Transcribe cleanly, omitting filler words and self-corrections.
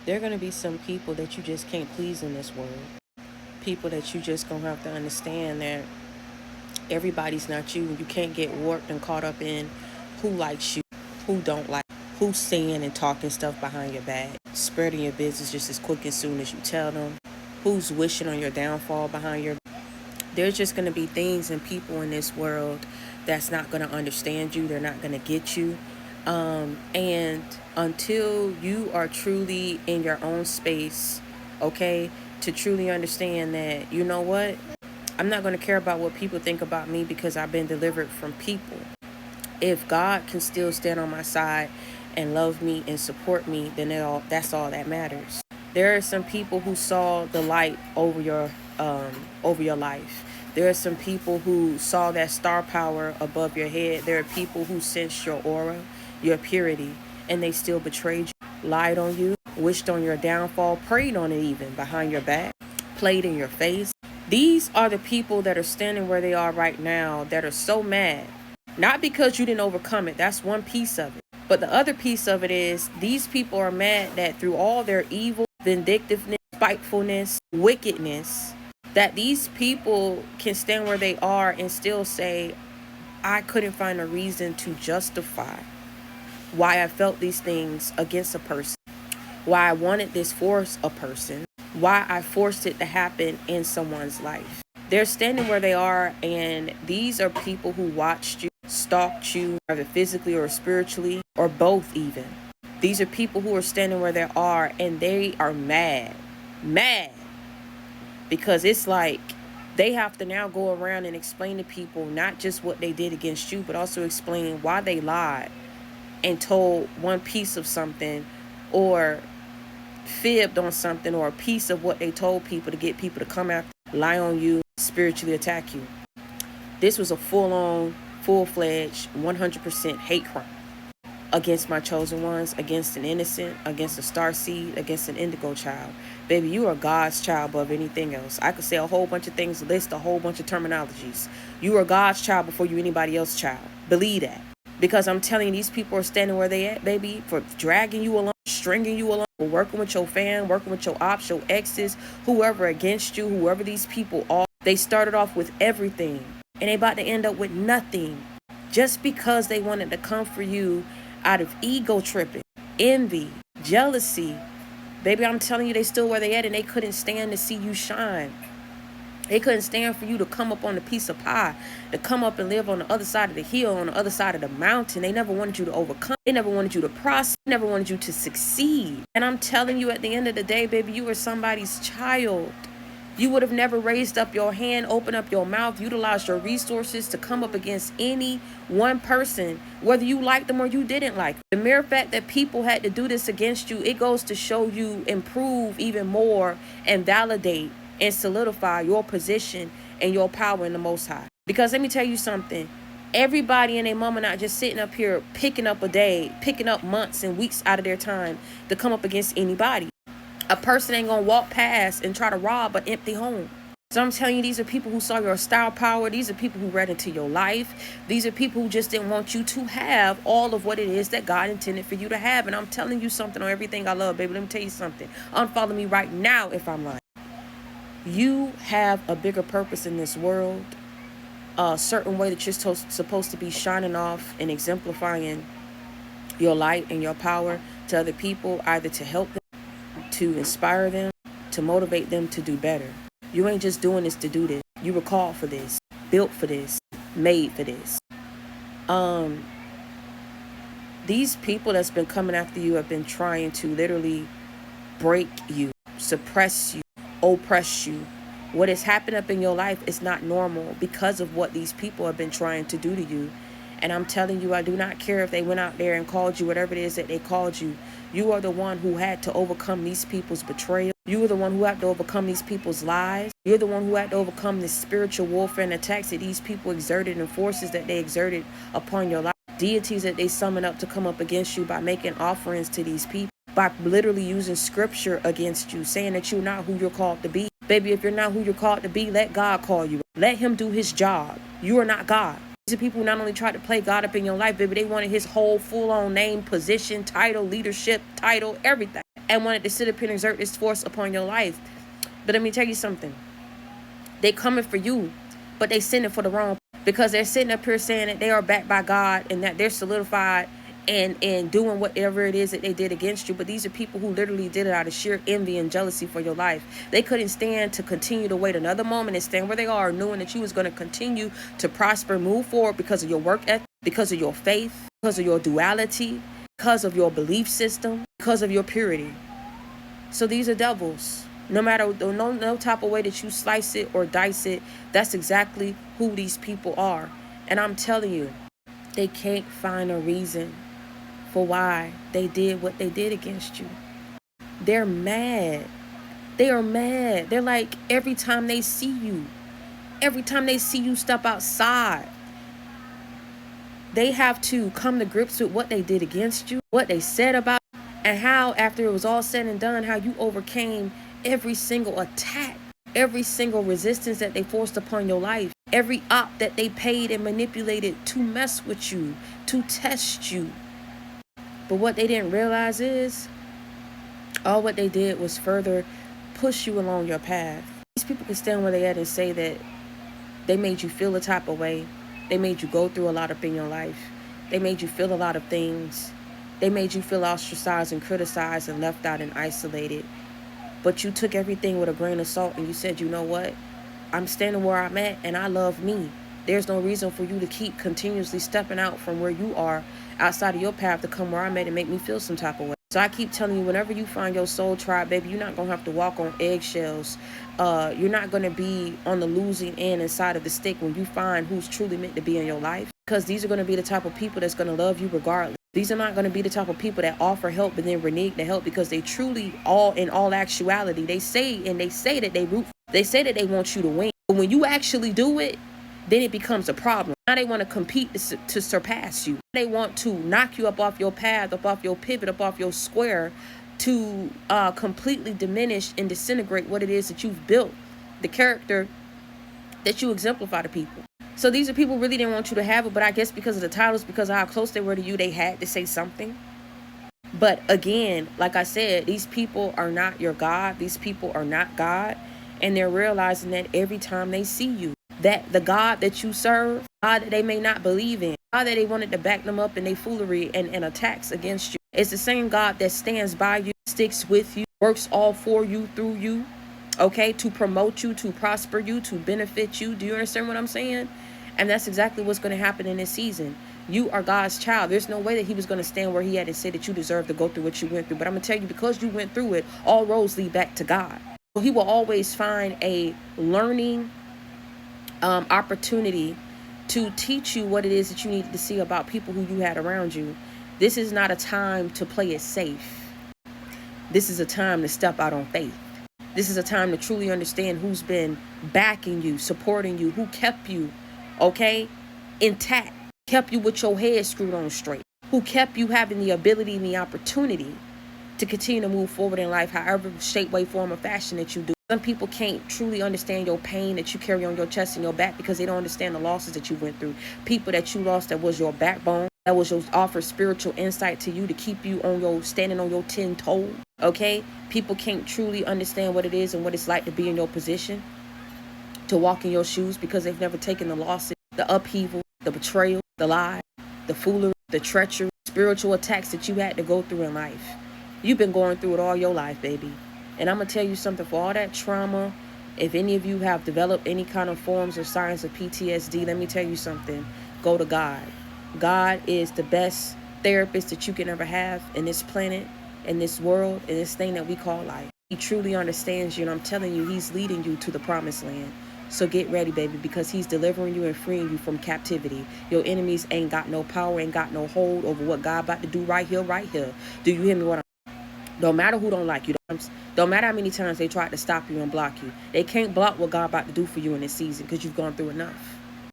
There are going to be some people that you just can't please in this world. People that you just going to have to understand that everybody's not you. You can't get warped and caught up in who likes you, who don't like, who's saying and talking stuff behind your back, spreading your business just as quick as soon as you tell them, who's wishing on your downfall behind your back. There's just going to be things and people in this world that's not going to understand you. They're not going to get you. And until you are truly in your own space, okay, to truly understand that, you know what, I'm not going to care about what people think about me because I've been delivered from people. If God can still stand on my side and love me and support me, then that's all that matters. There are some people who saw the light over your life. There are some people who saw that star power above your head. There are people who sensed your aura, your purity, and they still betrayed you, lied on you, wished on your downfall, prayed on it even behind your back, played in your face. These are the people that are standing where they are right now that are so mad. Not because you didn't overcome it. That's one piece of it. But the other piece of it is these people are mad that through all their evil, vindictiveness, spitefulness, wickedness, that these people can stand where they are and still say, I couldn't find a reason to justify why I felt these things against a person, why I wanted this for a person, why I forced it to happen in someone's life. They're standing where they are, and these are people who watched you, stalked you, either physically or spiritually, or both even. These are people who are standing where they are, and they are mad, because it's like they have to now go around and explain to people not just what they did against you, but also explain why they lied and told one piece of something or fibbed on something or a piece of what they told people to get people to come after, lie on you, spiritually attack you. This was a full-on, full-fledged, 100% hate crime against my chosen ones, against an innocent, against a starseed, against an indigo child. Baby, you are God's child above anything else. I could say a whole bunch of things, list a whole bunch of terminologies. You are God's child before you anybody else's child. Believe that. Because I'm telling you, these people are standing where they at, baby, for dragging you along, stringing you along, for working with your fam, working with your ops, your exes, whoever against you, whoever these people are. They started off with everything, and they about to end up with nothing just because they wanted to come for you out of ego tripping, envy, jealousy. Baby, I'm telling you, they still where they at, and they couldn't stand to see you shine. They couldn't stand for you to come up on a piece of pie, to come up and live on the other side of the hill, on the other side of the mountain. They never wanted you to overcome. They never wanted you to prosper. They never wanted you to succeed. And I'm telling you, at the end of the day, baby, you were somebody's child. You would have never raised up your hand, opened up your mouth, utilized your resources to come up against any one person, whether you liked them or you didn't like them. The mere fact that people had to do this against you, it goes to show you improve even more and validate and solidify your position and your power in the Most High. Because let me tell you something. Everybody and their mama not just sitting up here picking up a day, picking up months and weeks out of their time to come up against anybody. A person ain't gonna walk past and try to rob an empty home. So I'm telling you, these are people who saw your style power. These are people who read into your life. These are people who just didn't want you to have all of what it is that God intended for you to have. And I'm telling you something on everything I love, baby. Let me tell you something. Unfollow me right now if I'm lying. You have a bigger purpose in this world, a certain way that you're supposed to be shining off and exemplifying your light and your power to other people, either to help them, to inspire them, to motivate them to do better. You ain't just doing this to do this. You were called for this, built for this, made for this. These people that's been coming after you have been trying to literally break you, suppress you, oppress you. What has happened up in your life is not normal because of what these people have been trying to do to you. And I'm telling you, I do not care if they went out there and called you whatever it is that they called you. You are the one who had to overcome these people's betrayal. You are the one who had to overcome these people's lies. You're the one who had to overcome the spiritual warfare and attacks that these people exerted and forces that they exerted upon your life. Deities that they summon up to come up against you by making offerings to these people, by literally using scripture against you, saying that you're not who you're called to be. Baby, if you're not who you're called to be, let God call you. Let him do his job. You are not God. These are people who not only tried to play God up in your life, baby, they wanted his whole full-on name, position, title, leadership, title, everything. And wanted to sit up here and exert this force upon your life. But let me tell you something. They coming for you, but they sending for the wrong, because they're sitting up here saying that they are backed by God and that they're solidified and doing whatever it is that they did against you. But these are people who literally did it out of sheer envy and jealousy for your life. They couldn't stand to continue to wait another moment and stand where they are, knowing that you was going to continue to prosper, move forward because of your work ethic, because of your faith, because of your duality, because of your belief system, because of your purity. So these are devils. No matter no type of way that you slice it or dice it, that's exactly who these people are. And I'm telling you, they can't find a reason for why they did what they did against you. They're mad. They are mad. They're like, every time they see you step outside, they have to come to grips with what they did against you, what they said about you, and how, after it was all said and done, how you overcame every single attack, every single resistance that they forced upon your life, every op that they paid and manipulated to mess with you, to test you. But what they didn't realize is, all what they did was further push you along your path. These people can stand where they at and say that they made you feel a type of way. They made you go through a lot up in your life. They made you feel a lot of things. They made you feel ostracized and criticized and left out and isolated. But you took everything with a grain of salt and you said, you know what? I'm standing where I'm at and I love me. There's no reason for you to keep continuously stepping out from where you are outside of your path to come where I'm at and make me feel some type of way. So I keep telling you, whenever you find your soul tribe, baby, you're not going to have to walk on eggshells. You're not going to be on the losing end inside of the stick when you find who's truly meant to be in your life. Because these are going to be the type of people that's going to love you regardless. These are not going to be the type of people that offer help and then renege the help, because they truly, in all actuality, they say that they root. They say that they want you to win. But when you actually do it, then it becomes a problem. Now they want to compete to surpass you. They want to knock you up off your path, up off your pivot, up off your square, to completely diminish and disintegrate what it is that you've built, the character that you exemplify to people. So these are people really didn't want you to have it, but I guess because of the titles, because of how close they were to you, they had to say something. But again, like I said, these people are not your God. These people are not God. And they're realizing that every time they see you, that the God that you serve, God that they may not believe in, God that they wanted to back them up in their foolery and attacks against you, it's the same God that stands by you, sticks with you, works all for you, through you, okay, to promote you, to prosper you, to benefit you. Do you understand what I'm saying? And that's exactly what's going to happen in this season. You are God's child. There's no way that he was going to stand where he had and say that you deserve to go through what you went through. But I'm going to tell you, because you went through it, all roads lead back to God. He will always find a learning opportunity to teach you what it is that you needed to see about people who you had around you. This is not a time to play it safe. This is a time to step out on faith. This is a time to truly understand who's been backing you, supporting you, who kept you, okay, intact, kept you with your head screwed on straight, who kept you having the ability and the opportunity to continue to move forward in life, however shape, way, form, or fashion that you do. Some people can't truly understand your pain that you carry on your chest and your back, because they don't understand the losses that you went through. People that you lost, that was your backbone, that was your offer spiritual insight to you to keep you on your standing on your 10 toes. Okay, people can't truly understand what it is and what it's like to be in your position, to walk in your shoes, because they've never taken the losses, the upheaval, the betrayal, the lie, the foolery, the treachery, spiritual attacks that you had to go through in life. You've been going through it all your life, baby. And I'm going to tell you something, for all that trauma, if any of you have developed any kind of forms or signs of PTSD, let me tell you something. Go to God. God is the best therapist that you can ever have in this planet, in this world, in this thing that we call life. He truly understands you, and I'm telling you, he's leading you to the promised land. So get ready, baby, because he's delivering you and freeing you from captivity. Your enemies ain't got no power, ain't got no hold over what God about to do right here, right here. Do you hear me? What I'm Don't matter who don't like you. Don't matter how many times they tried to stop you and block you. They can't block what God about to do for you in this season, because you've gone through enough.